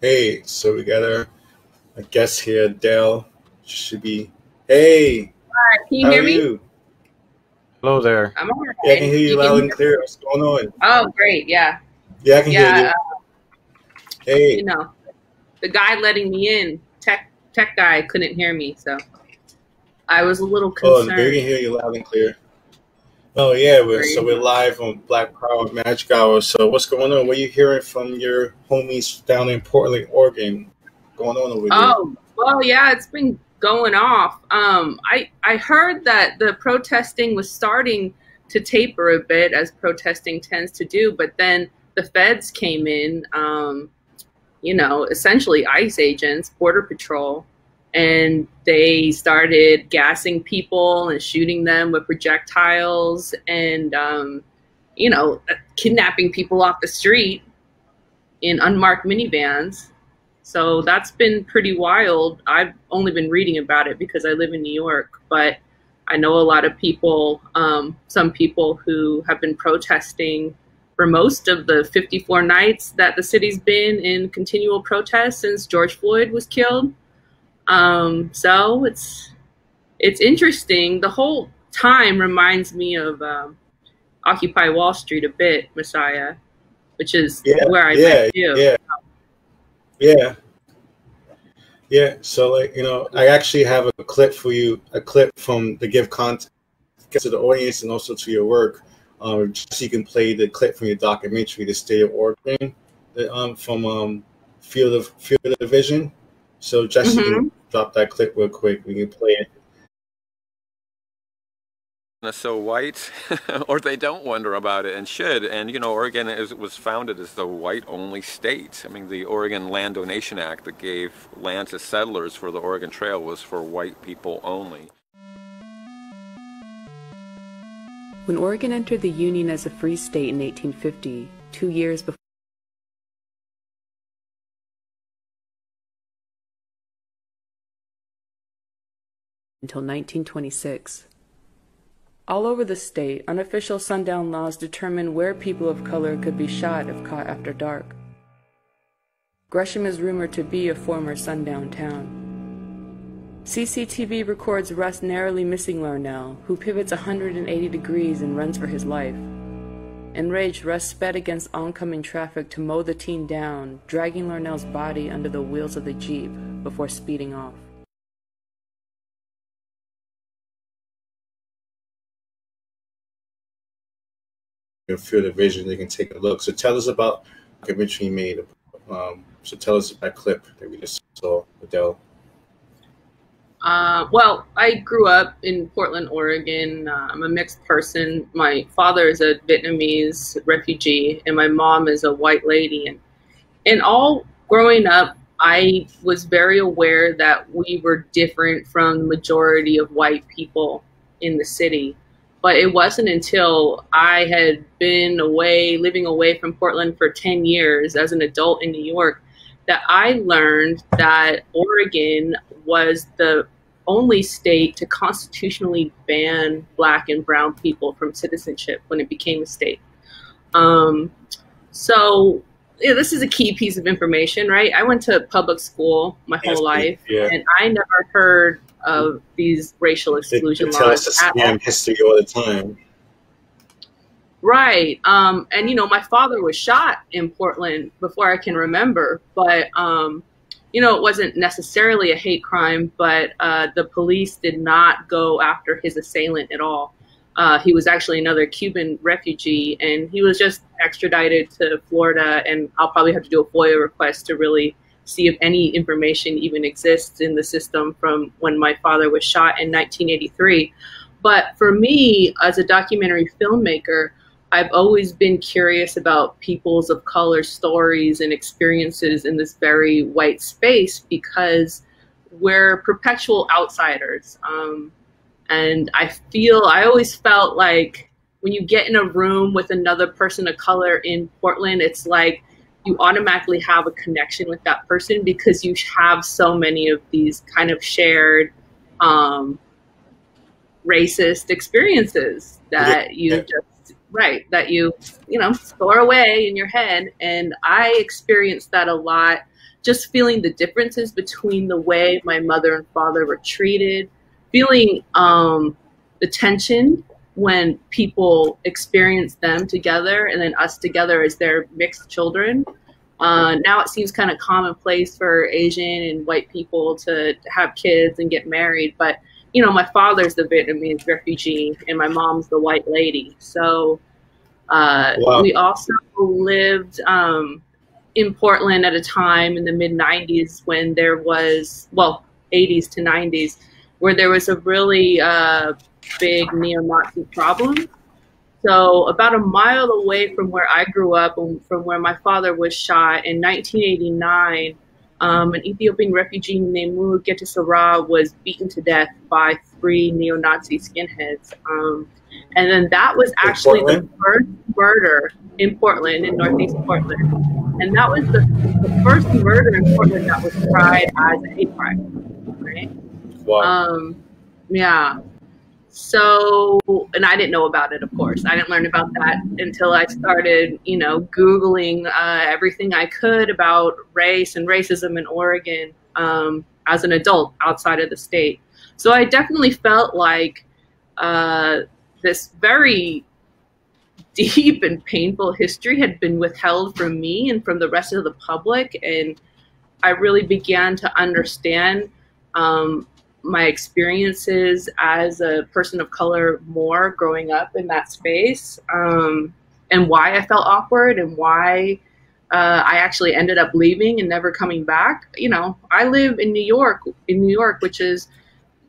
Hey, so we got a guest here, Adele. Should be. Hey, Hi, can you how are hear me? you? Hello there. I'm all Yeah, I can right. hear you You can loud and hear me? clear. What's going on? Oh, great. Yeah. Yeah, I can hear Yeah. you. Hey, You know, the guy letting me in, tech guy, couldn't hear me, so I was a little oh, we can concerned. hear you loud and clear. Oh yeah, Great. we're live on Black Power Magic Hour. So what's going on? What are you hearing from your homies down in Portland, Oregon? Going on over there? Oh, well, yeah, it's been going off. I heard that the protesting was starting to taper a bit, as protesting tends to do, but then the feds came in. Essentially ICE agents, Border Patrol, and they started gassing people and shooting them with projectiles and, kidnapping people off the street in unmarked minivans. So that's been pretty wild. I've only been reading about it because I live in New York, but I know a lot of people, some people who have been protesting for most of the 54 nights that the city's been in continual protest since George Floyd was killed. So it's interesting. The whole time reminds me of Occupy Wall Street a bit, Messiah, which is Yeah, where I met yeah, you. yeah, yeah, yeah. So I actually have a clip for you, a clip from to give context to the audience and also to your work. Just so you can play the clip from your documentary, "The State of Oregon," from Field of Vision. So just you Hmm. can drop that clip real quick. We can play it. So white, or they don't wonder about it and should. And Oregon was founded as the white-only state. I mean, the Oregon Land Donation Act that gave land to settlers for the Oregon Trail was for white people only. When Oregon entered the Union as a free state in 1850, 2 years before until 1926. All over the state, unofficial sundown laws determine where people of color could be shot if caught after dark. Gresham is rumored to be a former sundown town. CCTV records Russ narrowly missing Larnell, who pivots 180 degrees and runs for his life. Enraged, Russ sped against oncoming traffic to mow the teen down, dragging Larnell's body under the wheels of the Jeep before speeding off. Field of Vision. They can take a look. So tell us about the documentary you made. So tell us about that clip that we just saw, Adele. Well, I grew up in Portland, Oregon. I'm a mixed person. My father is a Vietnamese refugee, and my mom is a white lady. And all growing up, I was very aware that we were different from the majority of white people in the city. But it wasn't until I had been away, living away from Portland for 10 years as an adult in New York, that I learned that Oregon was the only state to constitutionally ban Black and brown people from citizenship when it became a state. Um, so yeah, this is a key piece of information, right? I went to public school my Yes, whole life, yeah. and I never heard of these racial They exclusion tell us laws to at all. scam history all the time. Right. And my father was shot in Portland before I can remember, but it wasn't necessarily a hate crime, but the police did not go after his assailant at all. He was actually another Cuban refugee, and he was just extradited to Florida, and I'll probably have to do a FOIA request to really see if any information even exists in the system from when my father was shot in 1983. But for me, as a documentary filmmaker, I've always been curious about peoples of color stories and experiences in this very white space because we're perpetual outsiders. And I always felt like when you get in a room with another person of color in Portland, it's like you automatically have a connection with that person because you have so many of these kind of shared racist experiences that Yeah, you just right, that you know, store away in your head. And I experienced that a lot, just feeling the differences between the way my mother and father were treated, feeling the tension when people experience them together and then us together as their mixed children. Now it seems kind of commonplace for Asian and white people to have kids and get married, but you know, my father's the Vietnamese refugee and my mom's the white lady. So Wow. we also lived in Portland at a time in the mid 90s when there was, well, 80s to 90s, where there was a really big neo-Nazi problem. So about a mile away from where I grew up and from where my father was shot in 1989, an Ethiopian refugee named Mu Getasara was beaten to death by 3 neo-Nazi skinheads. And then that was actually the first murder in Portland, in Northeast Portland. And that was the first murder in Portland that was tried as a hate crime, right? Wow. Yeah. So, and I didn't know about it, of course. I didn't learn about that until I started, you know, Googling everything I could about race and racism in Oregon as an adult outside of the state. So I definitely felt like this very deep and painful history had been withheld from me and from the rest of the public. And I really began to understand my experiences as a person of color more growing up in that space, and why I felt awkward and why I actually ended up leaving and never coming back. You know, I live in New York, which is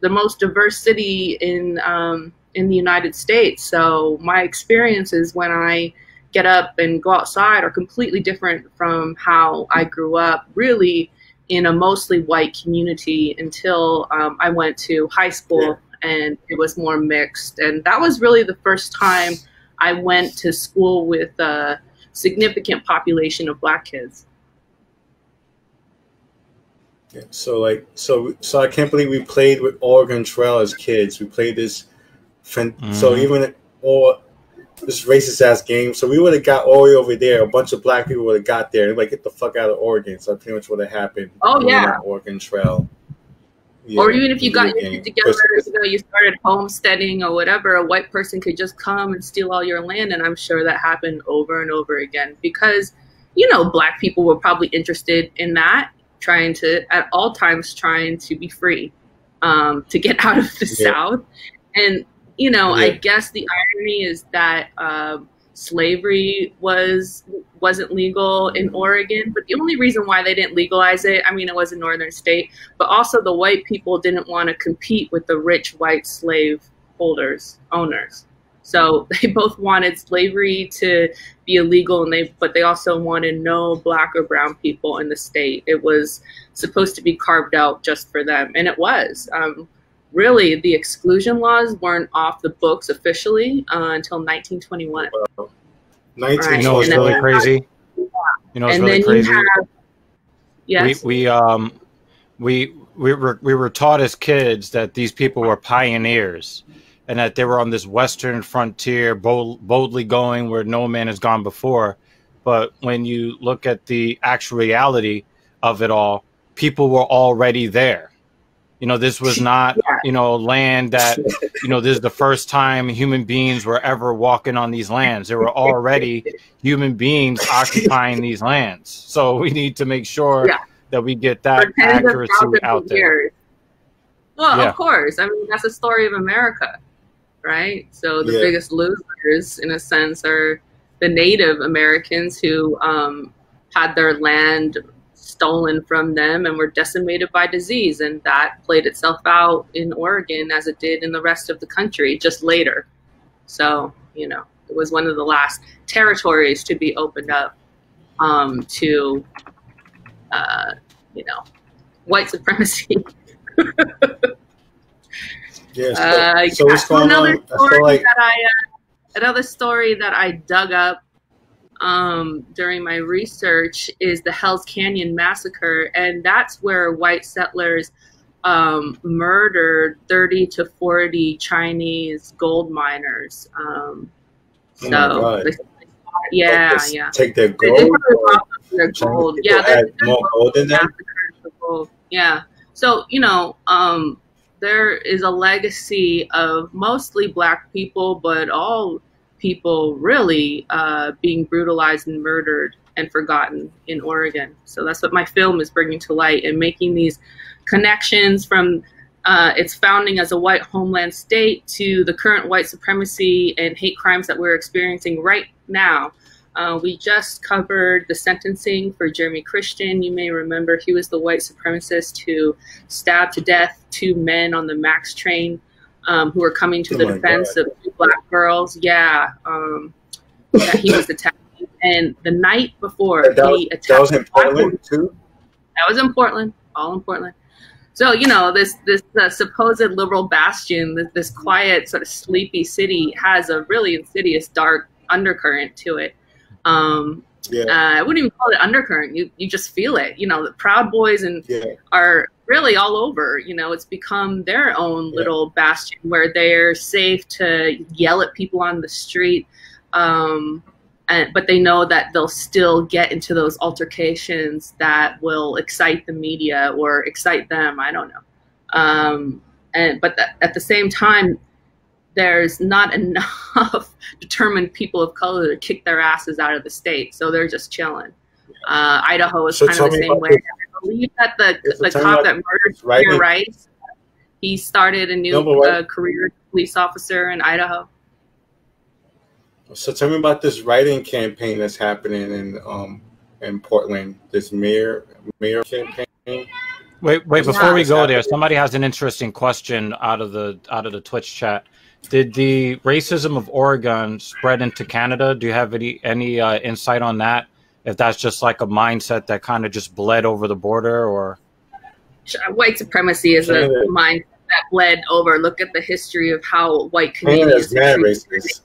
the most diverse city in the United States. So my experiences when I get up and go outside are completely different from how I grew up, really in a mostly white community until I went to high school and it was more mixed. And that was really the first time I went to school with a significant population of Black kids. Yeah, so I can't believe we played with Oregon Trail as kids. We played this, so even all this racist ass game. So we would have got all the way over there. A bunch of Black people would have got there and like, get the fuck out of Oregon. So pretty much what had happened. Oh yeah, Oregon Trail. Yeah, or even if you got your shit together, you know, you started homesteading or whatever, a white person could just come and steal all your land. And I'm sure that happened over and over again because, you know, Black people were probably interested in that, trying to, at all times, trying to be free, to get out of the South. And, you know, I guess the irony is that slavery wasn't legal in Oregon, but the only reason why they didn't legalize it, I mean, it was a northern state, but also the white people didn't want to compete with the rich white slave owners. So they both wanted slavery to be illegal, but they also wanted no Black or brown people in the state. It was supposed to be carved out just for them, and it was. Really, the exclusion laws weren't off the books officially until 1921. Wow. You know what's really crazy? You know what's really crazy? Yes. We were taught as kids that these people were pioneers and that they were on this western frontier, boldly going where no man has gone before. But when you look at the actual reality of it all, people were already there. You know, this was not, you know, land that, you know, this is the first time human beings were ever walking on these lands. There were already human beings occupying these lands. So we need to make sure that we get that accuracy out there. Well, of course. I mean, that's the story of America, right? So the biggest losers, in a sense, are the Native Americans who had their land stolen from them and were decimated by disease, and that played itself out in Oregon as it did in the rest of the country just later. So, you know, it was one of the last territories to be opened up to, you know, white supremacy. So what's going on? Another story that I dug up during my research is the Hell's Canyon massacre, and that's where white settlers murdered 30 to 40 Chinese gold miners. Oh my So God. yeah, Like yeah. take their They gold. probably robbed them of their gold. Yeah, Had more gold in them. gold. Yeah. So, you know, there is a legacy of mostly Black people, but all people really being brutalized and murdered and forgotten in Oregon. So that's what my film is bringing to light, and making these connections from its founding as a white homeland state to the current white supremacy and hate crimes that we're experiencing right now. We just covered the sentencing for Jeremy Christian. You may remember he was the white supremacist who stabbed to death 2 men on the MAX train who were coming to the defense of 2 Black girls. Yeah, that he was attacking. And the night before, he attacked. That was in Portland too? That was in Portland, all in Portland. So, you know, this supposed liberal bastion, this quiet, sort of sleepy city has a really insidious, dark undercurrent to it. I wouldn't even call it undercurrent. You just feel it. You know, the Proud Boys are really all over. You know, it's become their own little bastion where they're safe to yell at people on the street. But they know that they'll still get into those altercations that will excite the media or excite them. I don't know. But at the same time, there's not enough determined people of color to kick their asses out of the state, so they're just chilling. Idaho is kind of the same way. I believe that the cop that murdered Teresa Rayford, he started a new career as a police officer in Idaho. So tell me about this writing campaign that's happening in Portland. This mayor campaign. Wait! Before we go there, somebody has an interesting question out of the Twitch chat. Did the racism of Oregon spread into Canada? Do you have any insight on that? If that's just like a mindset that kind of just bled over the border, or white supremacy is a mindset that bled over. Look at the history of how white Canadians are racist.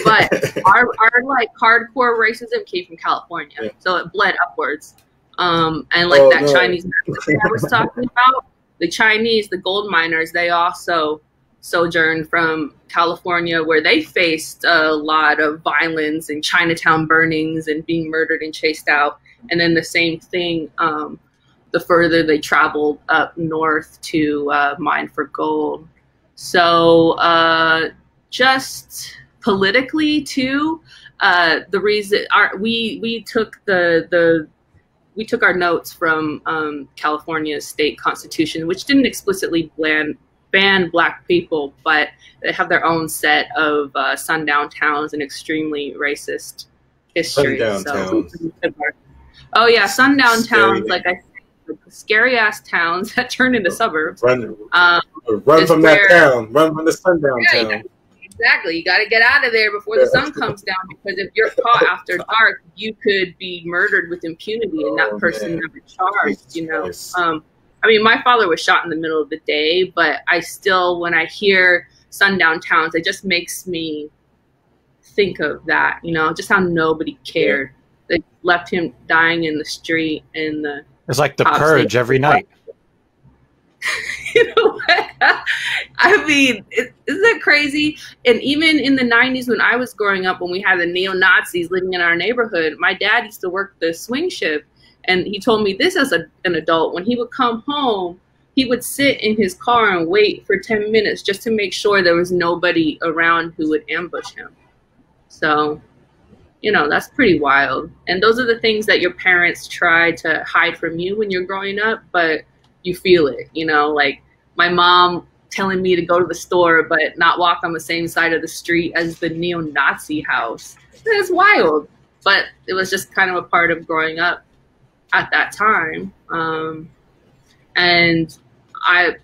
But our like hardcore racism came from California, so it bled upwards. And like Chinese massacre I was talking about, the Chinese, the gold miners, they also sojourned from California, where they faced a lot of violence and Chinatown burnings and being murdered and chased out. And then the same thing, the further they traveled up north to mine for gold. So just politically too, the reason we took we took our notes from California's state constitution, which didn't explicitly ban Black people, but they have their own set of sundown towns and extremely racist history. Oh yeah, sundown towns, like I said, scary ass towns that turn into suburbs. Run from that town. Run from the sundown town. Exactly. You got to get out of there before the sun comes down, because if you're caught after dark, you could be murdered with impunity and that person never charged, you know. I mean, my father was shot in the middle of the day, but I still, when I hear sundown towns, it just makes me think of that, you know, just how nobody cared. They left him dying in the street, and it's like the Purge every night. You know what? I mean, isn't that crazy? And even in the 90s, when I was growing up, when we had the neo-Nazis living in our neighborhood, my dad used to work the swing shift. And he told me this as an adult. When he would come home, he would sit in his car and wait for 10 minutes just to make sure there was nobody around who would ambush him. So, you know, that's pretty wild. And those are the things that your parents try to hide from you when you're growing up, but you feel it, you know, like my mom telling me to go to the store but not walk on the same side of the street as the neo-Nazi house. It's wild, but it was just kind of a part of growing up at that time. And I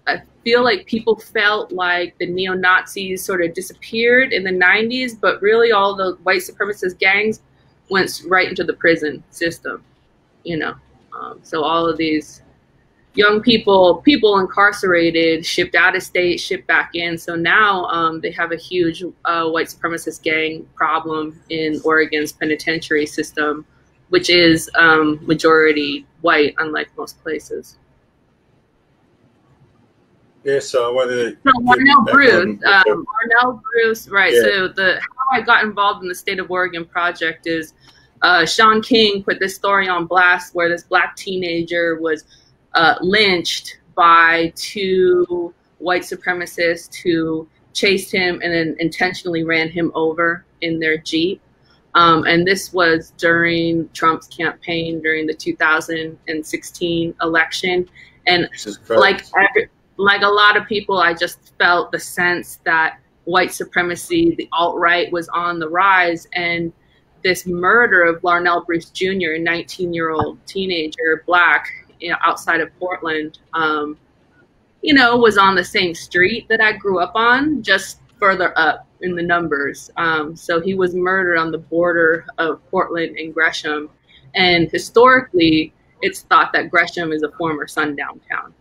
feel like people felt like the neo-Nazis sort of disappeared in the 90s, but really all the white supremacist gangs went right into the prison system, you know. So all of these young people incarcerated, shipped out of state, shipped back in. So now they have a huge white supremacist gang problem in Oregon's penitentiary system, which is majority white, unlike most places. Yeah, so I wanted to... So Larnell Bruce, right? Yeah. So how I got involved in the State of Oregon project is Sean King put this story on blast where this black teenager was lynched by two white supremacists who chased him and then intentionally ran him over in their Jeep. And this was during Trump's campaign during the 2016 election. And like a lot of people, I just felt the sense that white supremacy, the alt-right, was on the rise. And this murder of Larnell Bruce Jr., a 19-year-old teenager, black, outside of Portland, was on the same street that I grew up on, just further up in the numbers. So he was murdered on the border of Portland and Gresham. And historically, it's thought that Gresham is a former sundown town.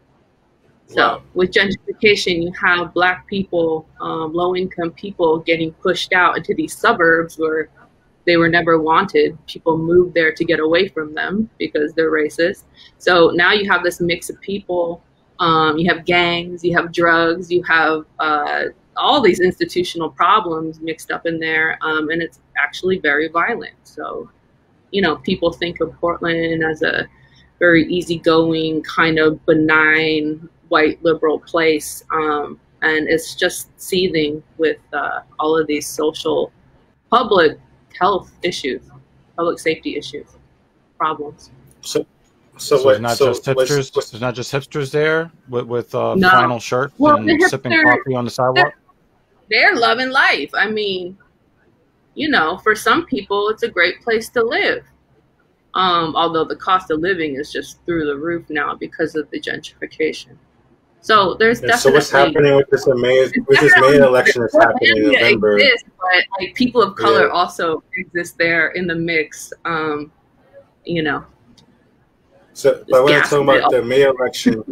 So wow. With gentrification, you have black people, low-income people getting pushed out into these suburbs where they were never wanted. People moved there to get away from them because they're racist. So now you have this mix of people. You have gangs, you have drugs, you have all these institutional problems mixed up in there, and it's actually very violent. So, people think of Portland as a very easygoing, kind of benign, white liberal place, and it's just seething with all of these social, public health issues, public safety issues, problems. So it's not just hipsters. There's not just hipsters there with no. flannel shirts and sipping coffee on the sidewalk. They're loving life. I mean, for some people, it's a great place to live. Although the cost of living is just through the roof now because of the gentrification. So there's definitely. So what's happening with this May election that's happening in November? Exists, but like people of color also exist there in the mix. So, but when I'm talking about the May election,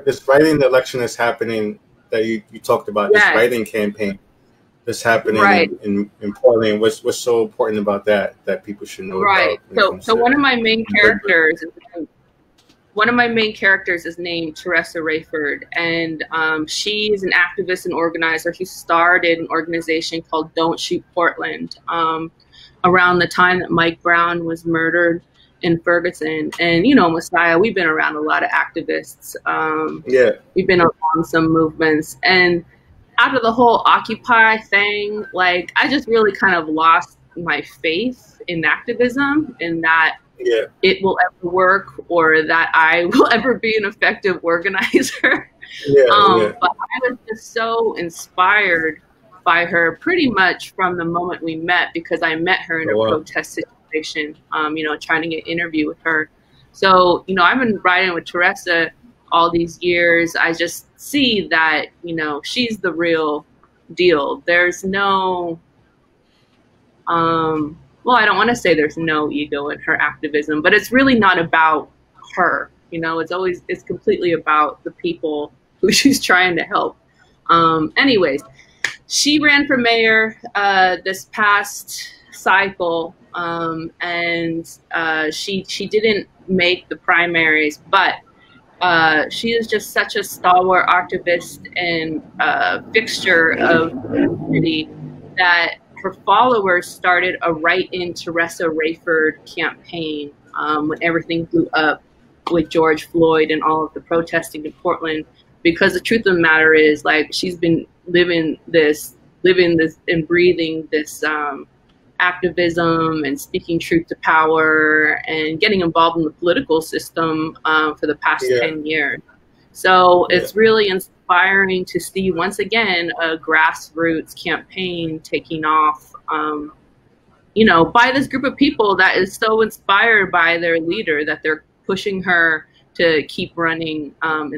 this writing election that's happening that you talked about, this writing campaign that's happening in Portland. What's so important about that people should know about? So one of my main characters is named Teresa Rayford, and she's an activist and organizer who started an organization called Don't Shoot Portland around the time that Mike Brown was murdered in Ferguson. And Messiah, we've been around a lot of activists. We've been around some movements, and out of the whole Occupy thing, like I just really kind of lost my faith in activism, and that it will ever work or that I will ever be an effective organizer. But I was just so inspired by her pretty much from the moment we met, because I met her in a protest situation, trying to get an interview with her. So, I've been writing with Teresa all these years. I just see that, she's the real deal. There's no, I don't want to say there's no ego in her activism, but it's really not about her. It's completely about the people who she's trying to help. Anyways, she ran for mayor this past cycle, and she didn't make the primaries, but she is just such a stalwart activist and fixture of the community that her followers started a Write-In Teresa Rayford campaign when everything blew up with George Floyd and all of the protesting in Portland. Because the truth of the matter is, like, she's been living this and breathing this activism and speaking truth to power and getting involved in the political system for the past 10 years. So it's really inspiring to see, once again, a grassroots campaign taking off, by this group of people that is so inspired by their leader that they're pushing her to keep running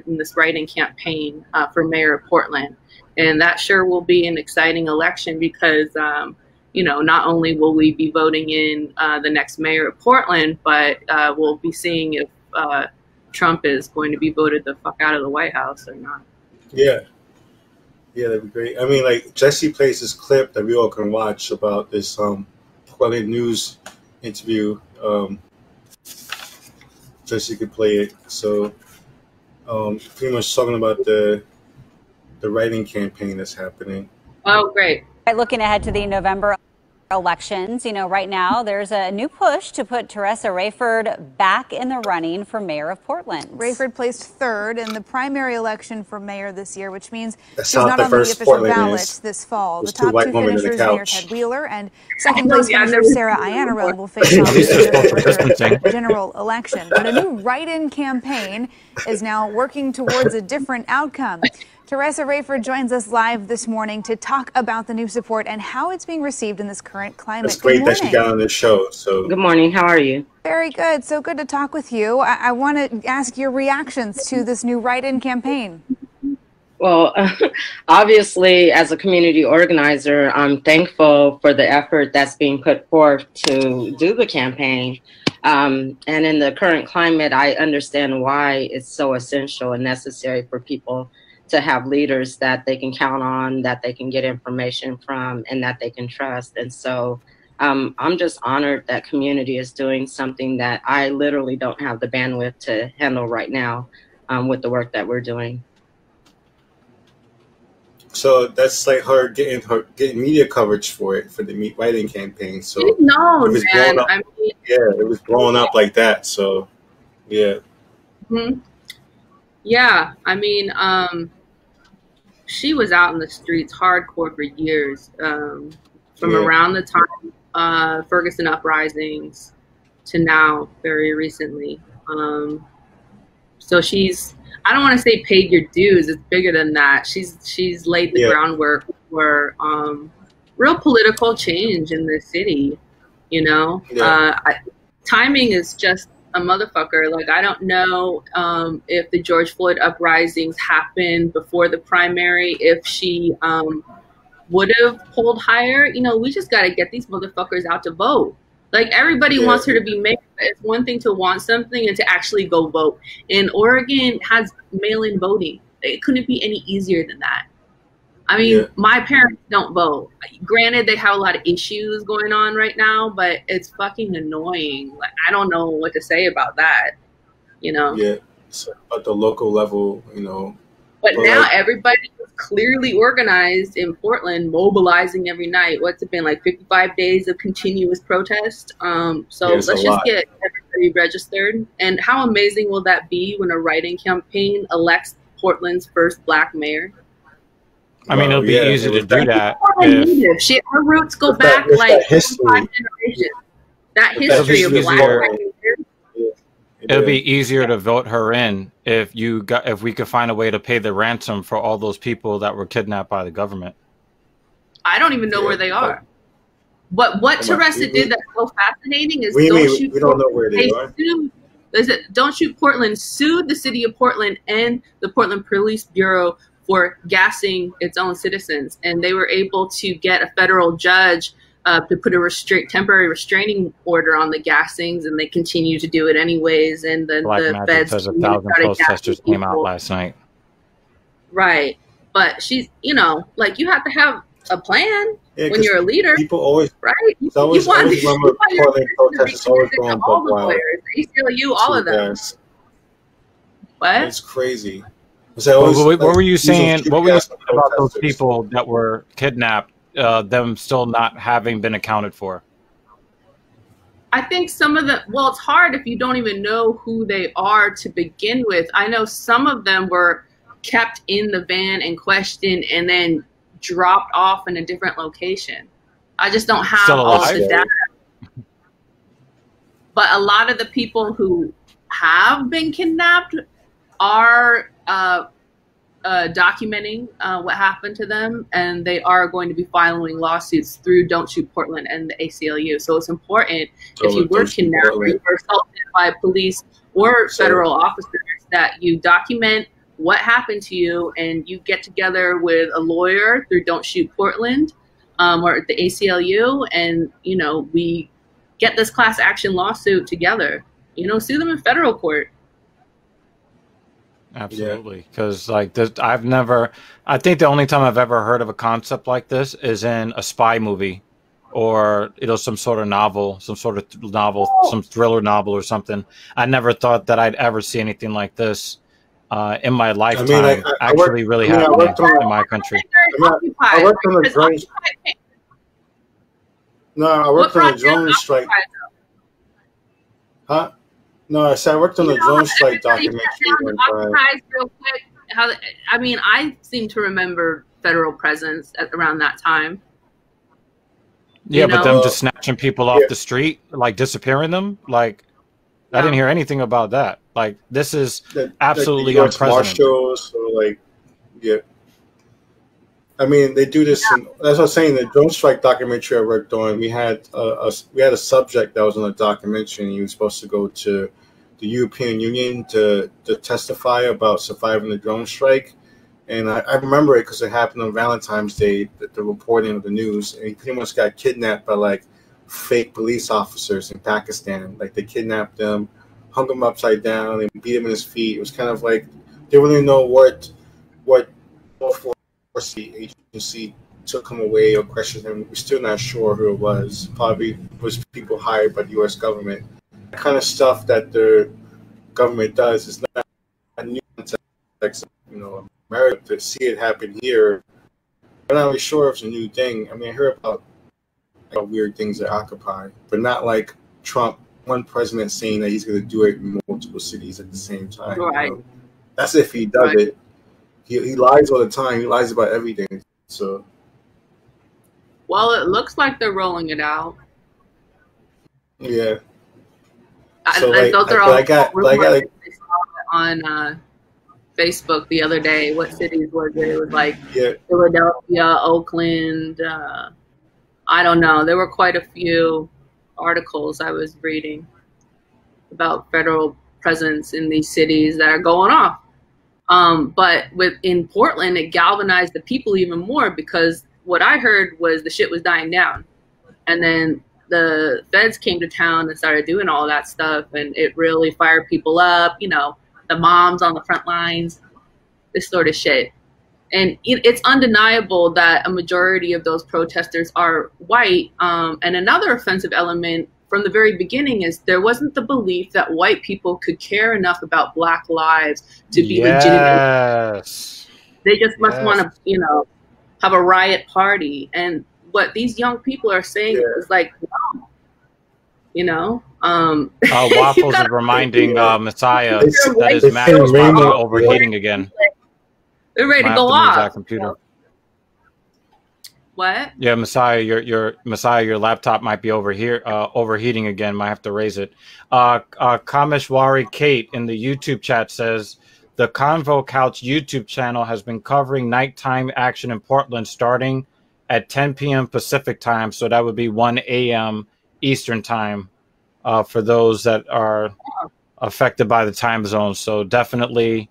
in this writing campaign for mayor of Portland. And that sure will be an exciting election because, not only will we be voting in the next mayor of Portland, but we'll be seeing if Trump is going to be voted the fuck out of the White House or not. Yeah, that'd be great. I mean, like, Jesse plays this clip that we all can watch about this Portland News interview. Jesse could play it. So pretty much talking about the writing campaign that's happening. Oh, great. Right, looking ahead to the November elections, you know, right now there's a new push to put Teresa Rayford back in the running for mayor of Portland. Rayford placed third in the primary election for mayor this year, which means That's she's not on the official Portland ballot this fall. There's The top two finishers, Mayor Ted Wheeler and second place finisher Sarah Iannarone, will face off in the general election. But a new write-in campaign is now working towards a different outcome. Teresa Rayford joins us live this morning to talk about the new support and how it's being received in this current climate. It's great that you got on this show. So good morning. How are you? Very good. So good to talk with you. I want to ask your reactions to this new write-in campaign. Well, obviously, as a community organizer, I'm thankful for the effort that's being put forth to do the campaign. And in the current climate, I understand why it's so essential and necessary for people to have leaders that they can count on, that they can get information from, and that they can trust. And so I'm just honored that community is doing something that I literally don't have the bandwidth to handle right now with the work that we're doing. So that's like her getting media coverage for the writing campaign. So no, it was man. up, it was blowing up like that. So yeah. Mm-hmm. Yeah, I mean, she was out in the streets hardcore for years, from around the time Ferguson uprisings to now, very recently. So she's, I don't want to say paid your dues. It's bigger than that. She's laid the groundwork for real political change in the city. You know, timing is just a motherfucker. Like, I don't know if the George Floyd uprisings happened before the primary, if she would have pulled higher. You know, we just got to get these motherfuckers out to vote. Like, everybody wants her to be mayor. It's one thing to want something and to actually go vote. And Oregon has mail-in voting. It couldn't be any easier than that. I mean, my parents don't vote. Granted, they have a lot of issues going on right now, but it's fucking annoying. Like, I don't know what to say about that, you know? Yeah, so at the local level, you know. But now everybody is clearly organized in Portland, mobilizing every night. What's it been, like 55 days of continuous protest? So let's just get everybody registered. And how amazing will that be when a write-in campaign elects Portland's first Black mayor? I mean, it'll be easy to do that. Her roots go back like 5 generations. That history of Black. It'll be easier to vote her in if we could find a way to pay the ransom for all those people that were kidnapped by the government. I don't even know where they are. But what Teresa did that's so fascinating is we don't know where they are. Don't Shoot Portland sued the city of Portland and the Portland Police Bureau for gassing its own citizens, and they were able to get a federal judge to put a temporary restraining order on the gassings, and they continue to do it anyways. And the feds says 1,000 protesters came out last night. Right, but she's, you know, like, you have to have a plan when you're a leader. People always you want Portland protesters always going all the lawyers, ACLU, all of them. What? It's crazy. What were you saying? What were you saying about those people that were kidnapped? Them still not having been accounted for? I think some of well, it's hard if you don't even know who they are to begin with. I know some of them were kept in the van and questioned and then dropped off in a different location. I just don't have all the data. But a lot of the people who have been kidnapped are documenting what happened to them, and they are going to be filing lawsuits through Don't Shoot Portland and the ACLU. So it's important if you were kidnapped or assaulted by police or federal officers that you document what happened to you, and you get together with a lawyer through Don't Shoot Portland or the ACLU, and, you know, we get this class action lawsuit together. You know, sue them in federal court. Absolutely, because like this, I think the only time I've ever heard of a concept like this is in a spy movie, or some sort of novel, some thriller novel or something. I never thought that I'd ever see anything like this in my lifetime. Really happening in my country. Occupy. I worked on the drone. No, I worked on the drone strike. Huh? No, I said I worked on the drone strike documentary one time. Real quick. I mean, I seem to remember federal presence around that time. Yeah, but them just snatching people off the street, like disappearing them, like I didn't hear anything about that. Like this is absolutely unprecedented. Marshals, or like, yeah. I mean, they do this. That's what I'm saying. The drone strike documentary I worked on, we had a subject that was on the documentary, and he was supposed to go to the European Union to testify about surviving the drone strike. And I remember it because it happened on Valentine's Day, the reporting of the news. And he pretty much got kidnapped by like fake police officers in Pakistan. Like they kidnapped him, hung him upside down, and beat him in his feet. It was kind of like they didn't really know what agency took him away or questioned him. We're still not sure who it was. Probably was people hired by the U.S. government. The kind of stuff that the government does is not a new context, you know. America, to see it happen here, I'm not really sure if it's a new thing. I mean, I hear about weird things at Occupy, but not like Trump, one president saying that he's going to do it in multiple cities at the same time. Right. You know? That's if he does it. He lies all the time. He lies about everything. So, well, it looks like they're rolling it out. Yeah. So those are all on Facebook the other day. What cities was it? It was like Philadelphia, Oakland. I don't know. There were quite a few articles I was reading about federal presence in these cities that are going off. But in Portland, it galvanized the people even more because what I heard was the shit was dying down. And then the feds came to town and started doing all that stuff. And it really fired people up, you know, the moms on the front lines, this sort of shit. And it's undeniable that a majority of those protesters are white. And another offensive element from the very beginning is there wasn't the belief that white people could care enough about Black lives to be legitimate. They just must want to, you know, have a riot party. And what these young people are saying is like, no, you know. Waffles is reminding Messiah that his Mac is probably overheating again. They're ready to go off. Computer. What? Yeah, Messiah, your laptop might be overheating again. Might have to raise it. Kameshwari Kate in the YouTube chat says the Convo Couch YouTube channel has been covering nighttime action in Portland starting at 10 p.m. Pacific time, so that would be 1 a.m. Eastern time for those that are affected by the time zone. So definitely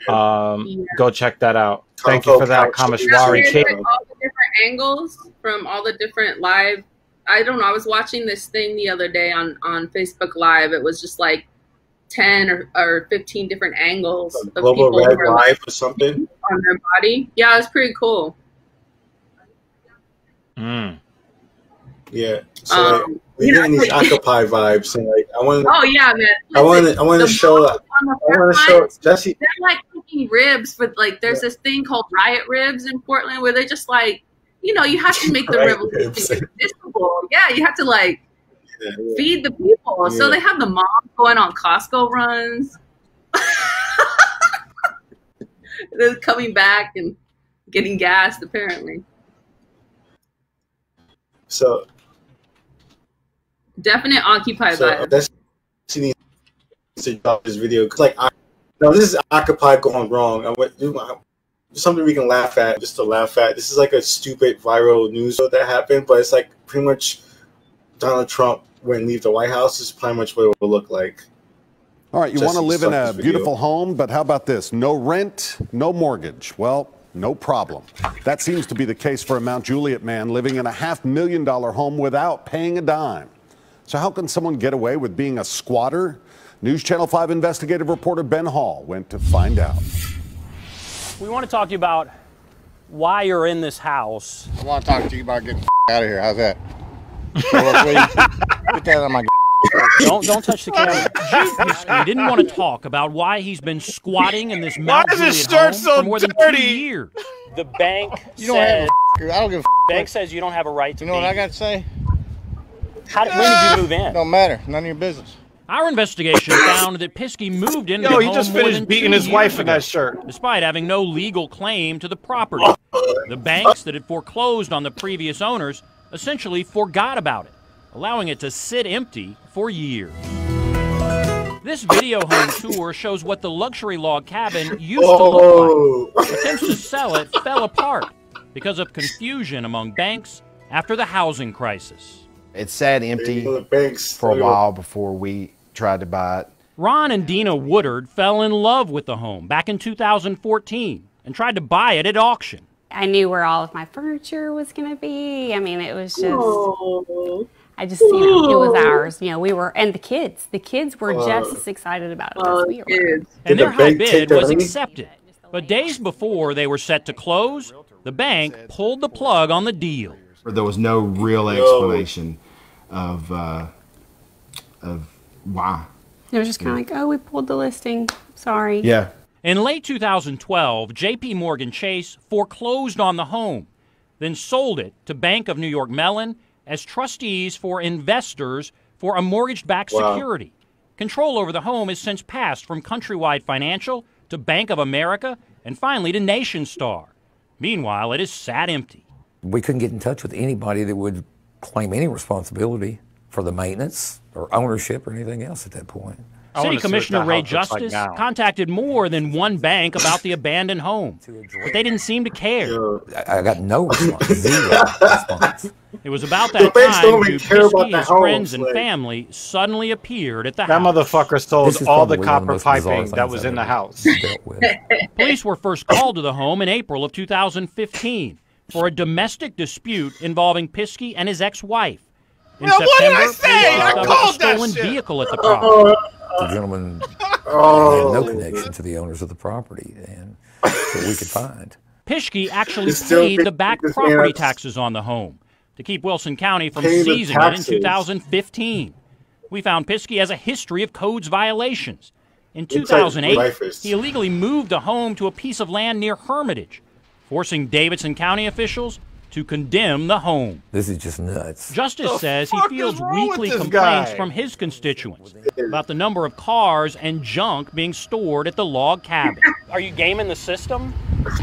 go check that out. Thank you for that, Kameshwari Kate. All the different angles from all the different live. I don't know. I was watching this thing the other day on Facebook Live. It was just like 10 or 15 different angles of people live or something on their body. Yeah, it was pretty cool. Yeah. So we're getting these Occupy vibes, and like I want. Oh yeah, man. Listen, I want to show Jesse. They're like cooking ribs for like. There's this thing called riot ribs in Portland where they're just like, you know, you have to make the revolution visible. Yeah, you have to like feed the people. Yeah. So they have the moms going on Costco runs. They're coming back and getting gassed apparently. So definite Occupy vibe. That's needs to drop this video because, like, this is Occupy going wrong. I went something we can laugh at, just to laugh at. This is like a stupid viral news that happened, but it's like pretty much Donald Trump went and leave the White House. Is pretty much what it will look like. All right, you want to live in a beautiful home, but how about this? No rent, no mortgage. Well, no problem. That seems to be the case for a Mount Juliet man living in a $500,000 home without paying a dime. So how can someone get away with being a squatter? News Channel 5 investigative reporter Ben Hall went to find out. We want to talk to you about why you're in this house. I want to talk to you about getting out of here. How's that? Get that on my Don't touch the camera. We didn't want to talk about why he's been squatting in this Mount Juliet home for more than 2 years. The bank You don't have says, I don't give a bank says you don't have a right to You know what I got to say? When did you move in? Don't matter. None of your business. Our investigation found that Piskey moved into the home he just more finished than beating 2 his wife years in ago, that shirt. despite having no legal claim to the property. The banks that had foreclosed on the previous owners essentially forgot about it, allowing it to sit empty for years. This video home tour shows what the luxury log cabin used to look like. Attempts to sell it fell apart because of confusion among banks after the housing crisis. It sat empty for a while before we tried to buy it. Ron and Dina Woodard fell in love with the home back in 2014 and tried to buy it at auction. I knew where all of my furniture was going to be. I mean, it was just, I just, you know, it was ours. You know, we were, and the kids were just as excited about it as we were. And their high bid was accepted. But days before they were set to close, the bank pulled the plug on the deal. There was no real explanation of why. It was just kind of like, oh, we pulled the listing. Sorry. Yeah. In late 2012, J.P. Morgan Chase foreclosed on the home, then sold it to Bank of New York Mellon as trustees for investors for a mortgage-backed security. Control over the home has since passed from Countrywide Financial to Bank of America and finally to NationStar. Meanwhile, it is sat empty. We couldn't get in touch with anybody that would claim any responsibility for the maintenance or ownership or anything else at that point. City Commissioner Ray Justice contacted more than one bank about the abandoned home, but they didn't seem to care. I got no response, zero response. It was about that time Piskey, his friends and family suddenly appeared at the house. That motherfucker sold all the copper piping that was in the house. Police were first called to the home in April of 2015 for a domestic dispute involving Piskey and his ex-wife. In September, police discovered a stolen vehicle at the property. The gentleman had no connection to the owners of the property, and that we could find. Piskey actually paid the back property taxes on the home to keep Wilson County from seizing it in 2015. We found Piskey has a history of codes violations. In 2008, he illegally moved the home to a piece of land near Hermitage, forcing Davidson County officials to condemn the home. This is just nuts. Justice says he fields weekly complaints from his constituents about the number of cars and junk being stored at the log cabin. Are you gaming the system?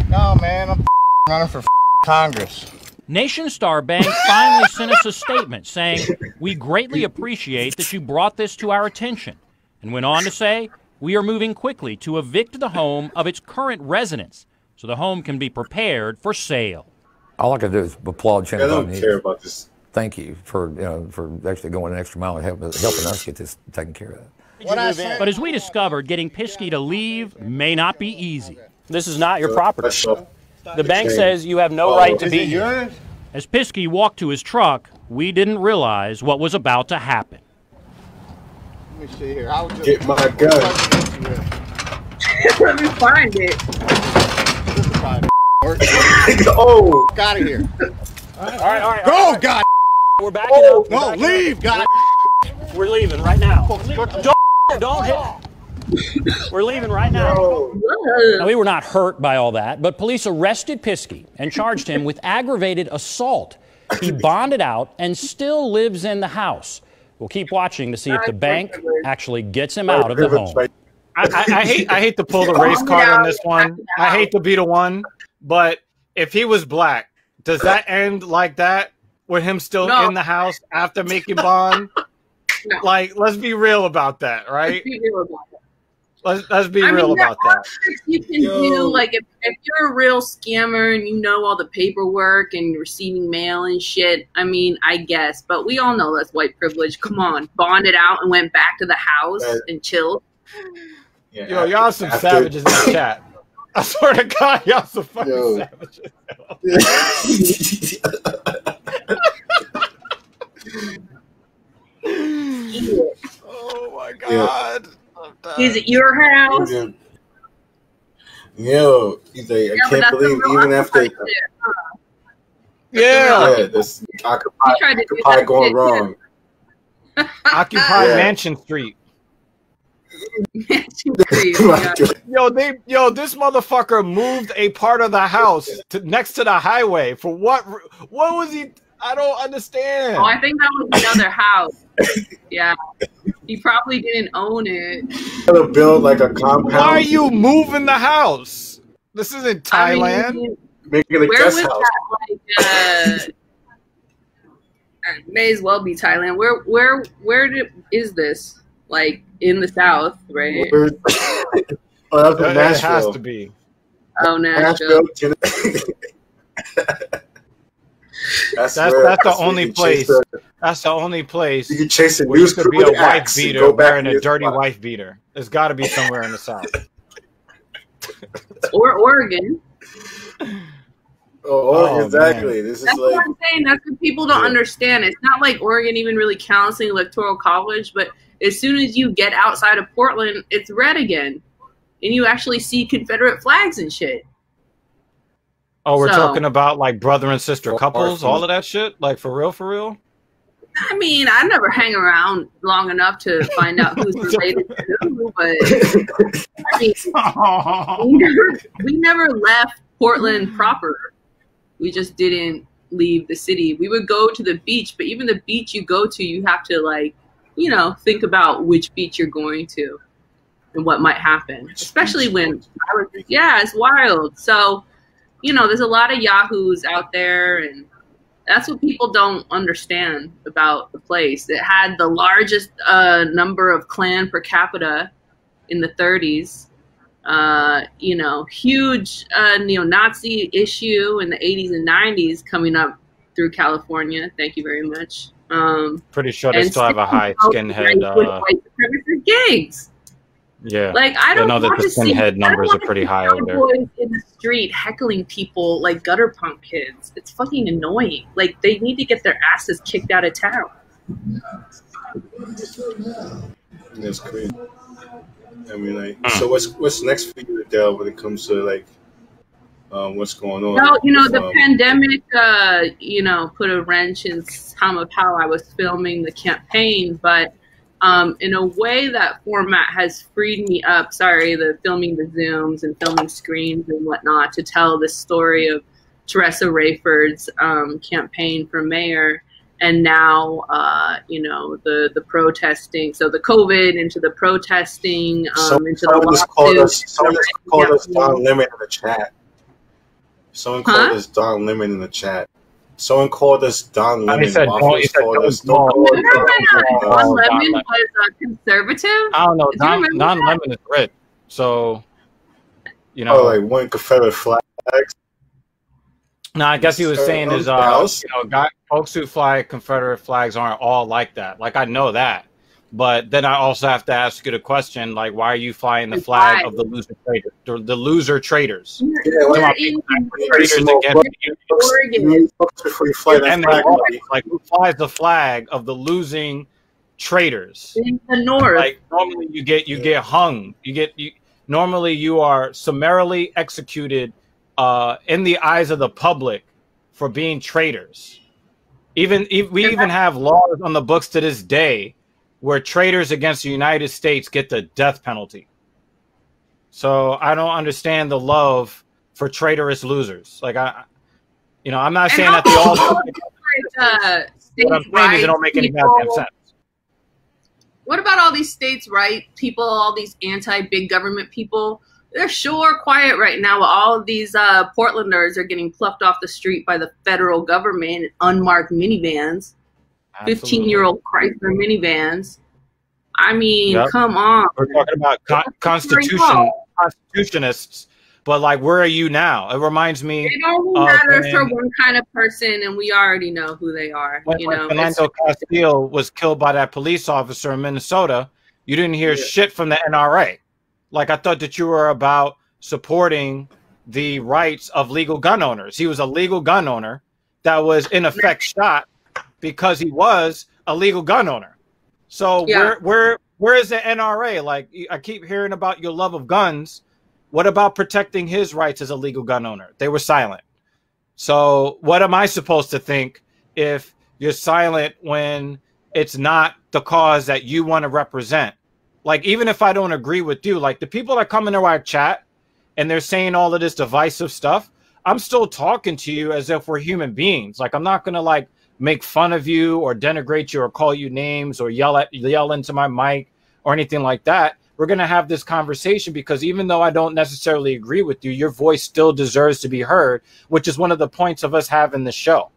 No, man. I'm running for Congress. NationStar Bank finally sent us a statement saying, "We greatly appreciate that you brought this to our attention," and went on to say, "We are moving quickly to evict the home of its current residents so the home can be prepared for sale." All I can do is applaud Channel 5 News. I don't care about this. Thank you for actually going an extra mile and helping us get this taken care of. But as we discovered, getting Piskey to leave may not be easy. This is not your property. The bank says you have no right to be here. As Piskey walked to his truck, we didn't realize what was about to happen. Let me see here. I'll just get my gun. Let me find it. Oh, get out of here. All right. Go, God. We're backing up. No, leave, God. We're leaving right now. Don't hit. We're leaving right now. Now, we were not hurt by all that, but police arrested Piskey and charged him with aggravated assault. He bonded out and still lives in the house. We'll keep watching to see if the bank actually gets him out of the home. I hate to pull the race card on this one. I hate to be the one, but if he was black, does that end like that with him still in the house after making bond? No. Like, let's be real about that, right? Let's be real about that. Let's be real about that. You can do, like, if you're a real scammer and you know all the paperwork and receiving mail and shit, I mean, I guess. But we all know that's white privilege. Come on. Bonded out and went back to the house and chilled. Yeah, yo, y'all some savages in the chat. I swear to God, y'all some fucking savages. Oh my God. Is it your house? Yo, he's like, I can't believe even after. This Occupy going wrong. Occupy Mansion Street. Yo, this motherfucker moved a part of the house next to the highway for what? What was he? I don't understand. Oh, I think that was another house. Yeah, he probably didn't own it. To build like a compound. Why are you moving the house? This isn't Thailand. I mean, making a where guest was house. that? Like, may as well be Thailand. Where is this? Like in the South, right? Oh, that's It Nashville. has to be. Oh, Nashville. That's the only place. That's the only place you can chase where you could be a wife beater wearing a dirty wife beater. It's got to be somewhere in the South. Or Oregon. Oh, exactly. This That's is what like I'm saying. That's what people don't understand. It's not like Oregon even really counts in electoral college, but as soon as you get outside of Portland, it's red again, and you actually see Confederate flags and shit. Oh, we're talking about like brother and sister couples, all of that shit? Like for real, for real? I mean, I never hang around long enough to find out who's related to who, but I mean, we never left Portland proper. We just didn't leave the city. We would go to the beach, but even the beach you go to, you have to like, you know, think about which beach you're going to and what might happen, especially when it's wild. So, you know, there's a lot of yahoos out there, and that's what people don't understand about the place. It had the largest number of Klan per capita in the 30s. You know, huge neo-Nazi issue in the 80s and 90s coming up through California. Thank you very much. Pretty sure they still have a high skinhead. White supremacist gangs. Yeah, like I don't know that want the to see skinhead numbers are pretty high over there. Boys in the street heckling people like gutter punk kids. It's fucking annoying. Like they need to get their asses kicked out of town. that's crazy. I mean, like, so what's next for you, Adele, when it comes to like what's going on? Well, you know, the pandemic, you know, put a wrench in some of how I was filming the campaign, but in a way that format has freed me up, the filming the Zooms and filming screens and whatnot to tell the story of Teresa Rayford's campaign for mayor. And now, you know, the protesting, so the COVID into the protesting, into the lawsuits. Someone called us Don Lemon in the chat. Someone called us Don Lemon in the chat. Someone called us Don Lemon. Don Lemon was conservative? I don't know. Don Lemon is red. So, you know. Oh, like one Confederate flags. No, I guess he was saying is, you know, folks who fly Confederate flags aren't all like that. Like, I know that. But then I also have to ask you the question, like, why are you flying the flag of the loser traders? The loser traders. Like, who flies the flag of the losing traders? In the North. Like, normally you get hung. Normally you are summarily executed in the eyes of the public for being traitors. We even have laws on the books to this day where traitors against the United States get the death penalty. So I don't understand the love for traitorous losers. Like I'm not saying that they all. What I'm saying is they don't make any goddamn sense. What about all these states' right people, all these anti-big government people? They're sure quiet right now. All of these Portlanders are getting plucked off the street by the federal government in unmarked minivans, 15-year-old Chrysler minivans. I mean, come on. We're talking about constitutionists, but like, where are you now? It reminds me. It only matters for one kind of person, and we already know who they are. When Fernando Castillo was killed by that police officer in Minnesota, you didn't hear shit from the NRA. Like, I thought that you were about supporting the rights of legal gun owners. He was a legal gun owner that was in effect shot because he was a legal gun owner. So where is the NRA? Like, I keep hearing about your love of guns. What about protecting his rights as a legal gun owner? They were silent. So what am I supposed to think if you're silent when it's not the cause that you want to represent? like, even if I don't agree with you, like the people that come into our chat and they're saying all of this divisive stuff, I'm still talking to you as if we're human beings. Like, I'm not going to like make fun of you or denigrate you or call you names or yell into my mic or anything like that. We're going to have this conversation because even though I don't necessarily agree with you, your voice still deserves to be heard, which is one of the points of us having the show.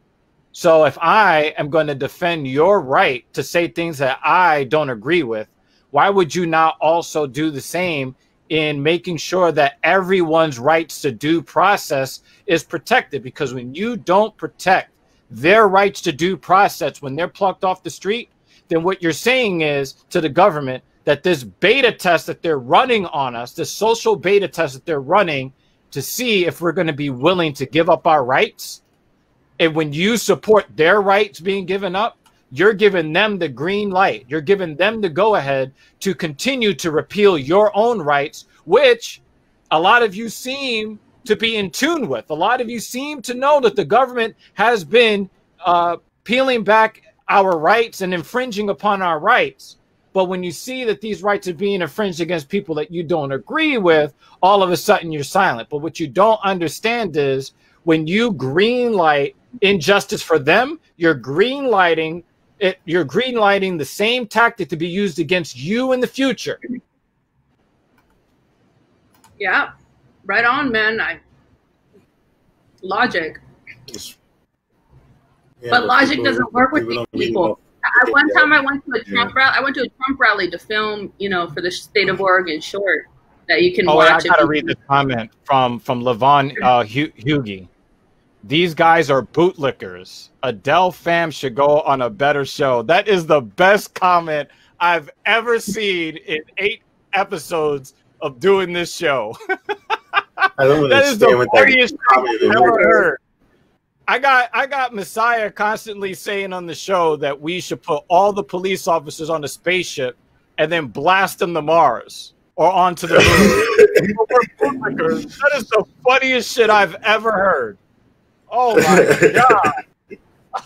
So if I am going to defend your right to say things that I don't agree with, why would you not also do the same in making sure that everyone's rights to due process is protected? Because when you don't protect their rights to due process when they're plucked off the street, then what you're saying is to the government that this beta test that they're running on us, this social beta test that they're running to see if we're going to be willing to give up our rights, and when you support their rights being given up, you're giving them the green light. You're giving them the go-ahead to continue to repeal your own rights, which a lot of you seem to be in tune with. A lot of you seem to know that the government has been peeling back our rights and infringing upon our rights. But when you see that these rights are being infringed against people that you don't agree with, all of a sudden you're silent. But what you don't understand is when you green light injustice for them, you're green lighting the same tactic to be used against you in the future. Yeah, right on, man. Logic. Yeah, but logic people, doesn't work with these people. One time I went to a Trump rally. I went to a Trump rally to film, for the state of Oregon short that you can watch. I gotta read the comment from Levon Hughie. These guys are bootlickers. Adele Pham should go on a better show. That is the best comment I've ever seen in 8 episodes of doing this show. I don't that is the funniest thing I've ever heard. I got Messiah constantly saying on the show that we should put all the police officers on a spaceship and then blast them to Mars or onto the moon. That is the funniest shit I've ever heard. Oh my god!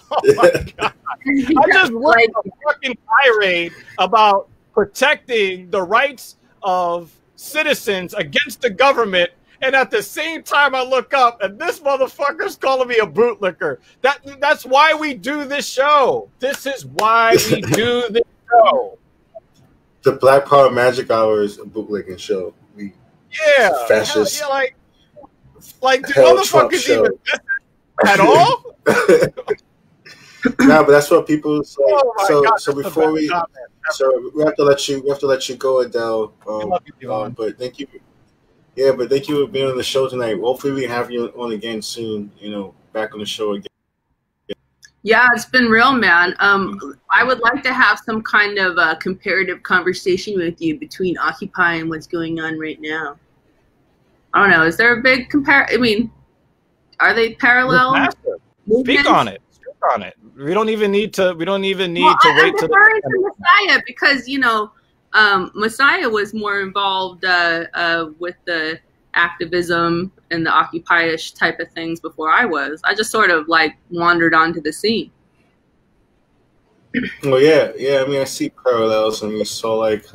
Oh my god! I just went a fucking tirade about protecting the rights of citizens against the government, and at the same time I look up and this motherfucker's calling me a bootlicker. That's why we do this show. This is why we do this show. The Black Power Magic Hour is a bootlicking show. Fascist. Yeah, like do motherfuckers even listen at all? No, but that's what people say. God, so before we have to let you go, Adele. But thank you. Yeah, but thank you for being on the show tonight. Hopefully we can have you on again soon. Back on the show again. Yeah, it's been real, man. I would like to have some kind of a comparative conversation with you between Occupy and what's going on right now. I don't know. Is there a big I mean, are they parallel? Speak on it. We don't even need to. We don't even need to wait to Messiah, because Messiah was more involved with the activism and the Occupy-ish type of things before I was. I just sort of like wandered onto the scene. Well, yeah. I mean, I see parallels, and we saw like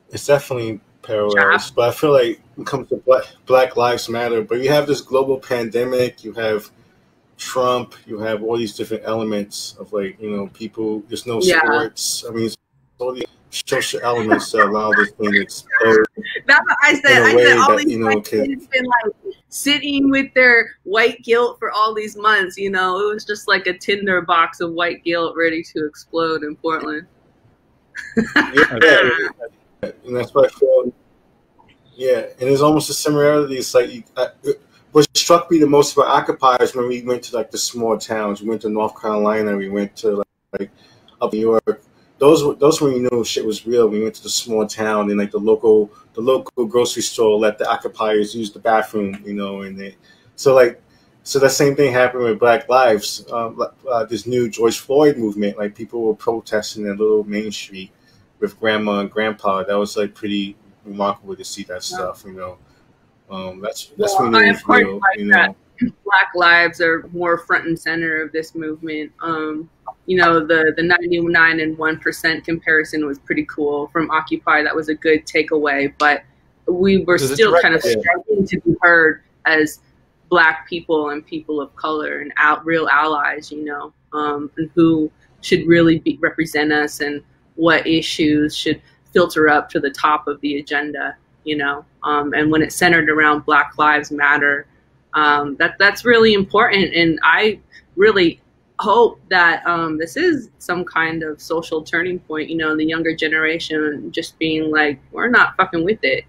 it's definitely parallels. But I feel like when it comes to Black Lives Matter, but you have this global pandemic, you have Trump, you have all these different elements of like people. There's no sports. I mean, it's all these social elements that allow this thing to explode. That's what I said. I said all these white kids been like sitting with their white guilt for all these months. It was just like a tinder box of white guilt ready to explode in Portland. And that's what I feel. Yeah, and there's almost a similarity. It's like what struck me the most about occupiers when we went to like the small towns. We went to North Carolina. We went to like up New York. Those when you knew shit was real. We went to the small town and like the local grocery store let the occupiers use the bathroom. And so that same thing happened with Black Lives. This new George Floyd movement. Like people were protesting in little Main Street with grandma and grandpa. That was like pretty remarkable to see that stuff. That's when it was real. That Black lives are more front and center of this movement. you know, the 99 and 1% comparison was pretty cool from Occupy. That was a good takeaway, but we were still kind of struggling to be heard as Black people and people of color and real allies, you know, and who should really represent us and what issues should filter up to the top of the agenda, you know, and when it's centered around Black Lives Matter, that's really important. And I really hope that this is some kind of social turning point, you know, the younger generation just being like, we're not fucking with it.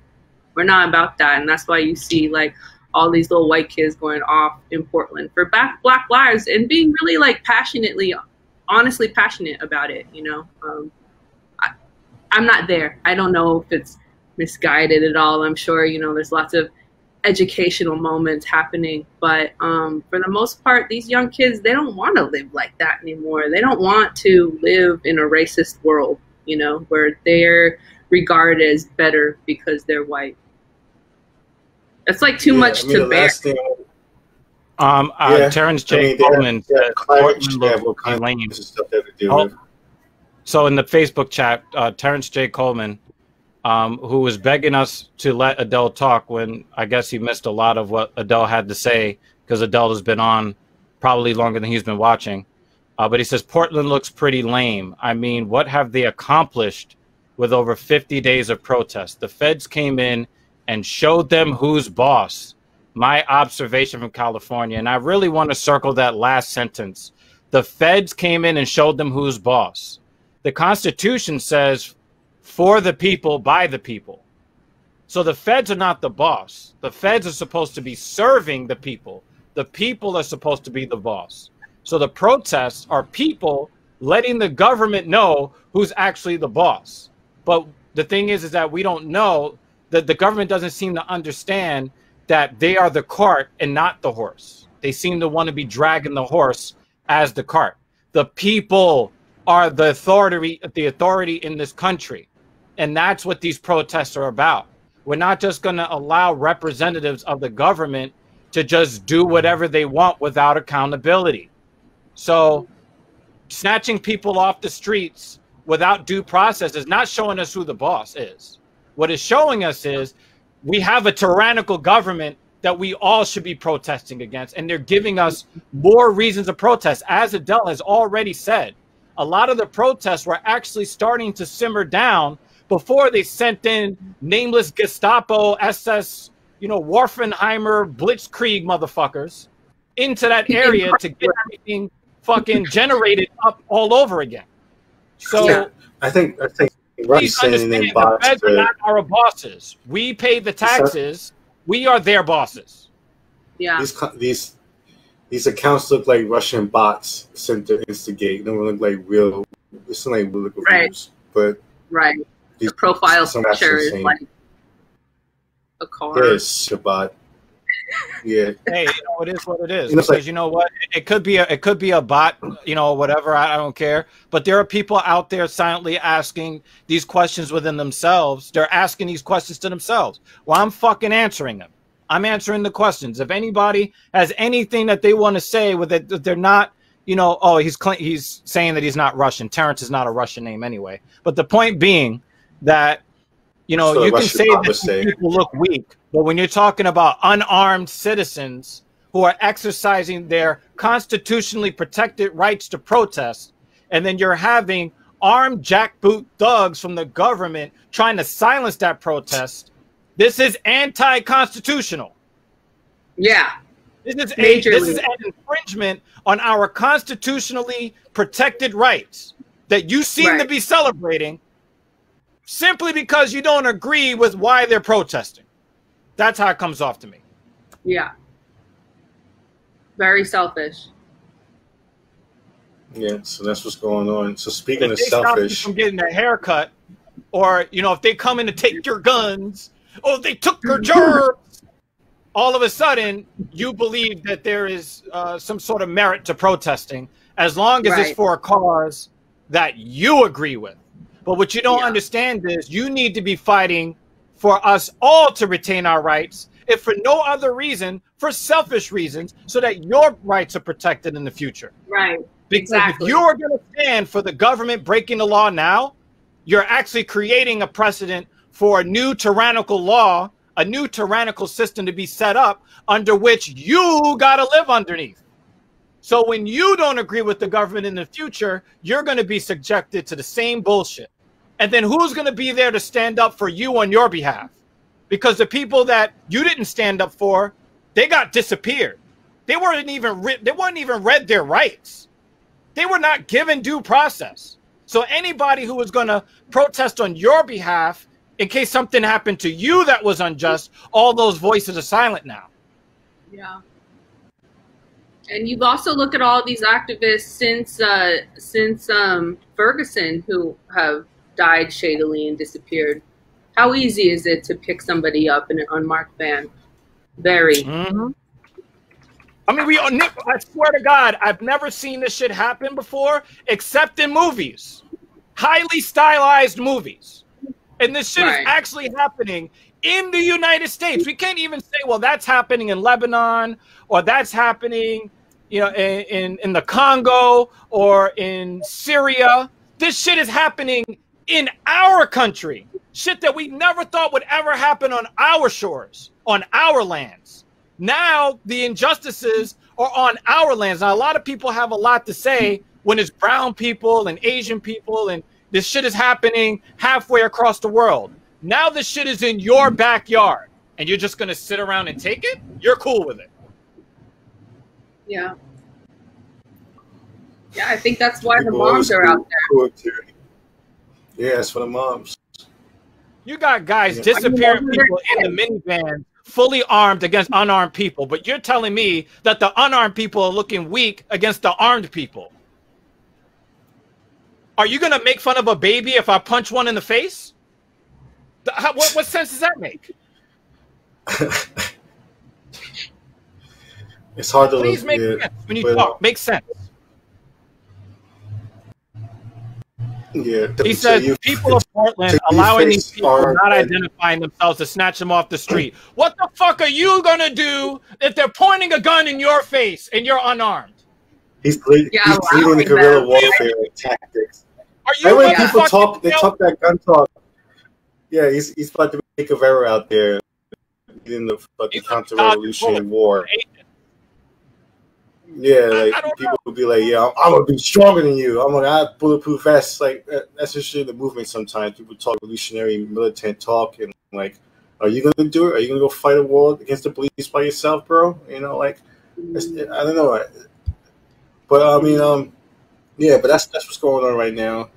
We're not about that. And that's why you see like all these little white kids going off in Portland for Black lives and being really like honestly passionate about it. You know, I'm not there. I don't know if it's misguided at all. I'm sure, you know, there's lots of educational moments happening, but for the most part, these young kids, they don't want to live like that anymore. They don't want to live in a racist world, you know, where they're regarded as better because they're white. It's like too much to bear. Terrence J. Coleman said Portland looks lame. So in the Facebook chat, Terrence J. Coleman, who was begging us to let Adele talk when I guess he missed a lot of what Adele had to say because Adele has been on probably longer than he's been watching. But he says, Portland looks pretty lame. I mean, what have they accomplished with over 50 days of protest? The feds came in and showed them who's boss. My observation from California, and I really want to circle that last sentence. The feds came in and showed them who's boss. The Constitution says, for the people, by the people. So the feds are not the boss. The feds are supposed to be serving the people. The people are supposed to be the boss. So the protests are people letting the government know who's actually the boss. But the thing is that we don't know, that the government doesn't seem to understand that they are the cart and not the horse. They seem to want to be dragging the horse as the cart. The people are the authority in this country. And that's what these protests are about. We're not just going to allow representatives of the government to just do whatever they want without accountability. So snatching people off the streets without due process is not showing us who the boss is. What it's showing us is we have a tyrannical government that we all should be protesting against, and they're giving us more reasons to protest. As Adele has already said, a lot of the protests were actually starting to simmer down before they sent in nameless Gestapo, SS, you know, Warfenheimer, Blitzkrieg motherfuckers into that area to get everything fucking generated up all over again. So yeah, I think please understand, the feds are not our bosses. We pay the taxes. We are their bosses. Yeah. These accounts look like Russian bots sent to instigate. They don't look like real. It's like political views, but the profile picture is like a car. Yes, Shabbat. Yeah. Hey, you know, it is what it is. Because you know what? It could be a bot, you know, whatever. I don't care. But there are people out there silently asking these questions within themselves. They're asking these questions to themselves. Well, I'm fucking answering them. I'm answering the questions. If anybody has anything that they want to say with it, they're not, you know, oh, he's saying that he's not Russian. Terrence is not a Russian name anyway. But the point being that, you know, so you can say that people look weak, but when you're talking about unarmed citizens who are exercising their constitutionally protected rights to protest, and then you're having armed jackboot thugs from the government trying to silence that protest, this is anti-constitutional. Yeah. This is an infringement on our constitutionally protected rights that you seem to be celebrating simply because you don't agree with why they're protesting. That's how it comes off to me. Yeah. Very selfish. Yeah, so that's what's going on. So speaking of selfish, stop you from getting a haircut, or you know, if they come in to take your guns, or if they took your jobs, all of a sudden you believe that there is some sort of merit to protesting, as long as it's for a cause that you agree with. But what you don't understand is you need to be fighting for us all to retain our rights, if for no other reason, for selfish reasons, so that your rights are protected in the future. Right. Because exactly. if you're going to stand for the government breaking the law now, you're actually creating a precedent for a new tyrannical law, a new tyrannical system to be set up under which you got to live underneath. So when you don't agree with the government in the future, you're going to be subjected to the same bullshit. And then who's going to be there to stand up for you on your behalf? Because the people that you didn't stand up for, they got disappeared. They weren't even read their rights. They were not given due process. So anybody who was going to protest on your behalf, in case something happened to you that was unjust, all those voices are silent now. Yeah. And you've also looked at all these activists since Ferguson who have died shadily and disappeared. How easy is it to pick somebody up in an unmarked van? Very. Mm-hmm. I mean, I swear to God, I've never seen this shit happen before, except in movies, highly stylized movies. And this shit is actually happening in the United States. We can't even say, well, that's happening in Lebanon, or that's happening, you know, in the Congo or in Syria. This shit is happening in our country. Shit that we never thought would ever happen on our shores, on our lands. Now the injustices are on our lands. Now, a lot of people have a lot to say when it's brown people and Asian people, and this shit is happening halfway across the world. Now this shit is in your backyard, and you're just going to sit around and take it? You're cool with it. Yeah. Yeah, I think that's why the moms are out there. Yeah, it's for the moms. You got guys disappearing people in the minivan, fully armed against unarmed people, but you're telling me that the unarmed people are looking weak against the armed people. Are you going to make fun of a baby if I punch one in the face? What sense does that make? It's hard to Please make sense when you talk. Make sense. Yeah. He said people of Portland allowing these people not identifying themselves to snatch them off the street. What the fuck are you going to do if they're pointing a gun in your face and you're unarmed? He's leading the guerrilla warfare tactics. And when people talk, they talk that gun talk. Yeah, he's about to make a Guevara out there in the fucking counter-revolutionary war. Yeah, like people will be like, "Yeah, I'm gonna be stronger than you. I'm gonna have bulletproof vests." Like that's just shit in the movement. Sometimes people talk revolutionary, militant talk, and like, are you gonna do it? Are you gonna go fight a war against the police by yourself, bro? You know, like, I don't know. But I mean, yeah, but that's what's going on right now.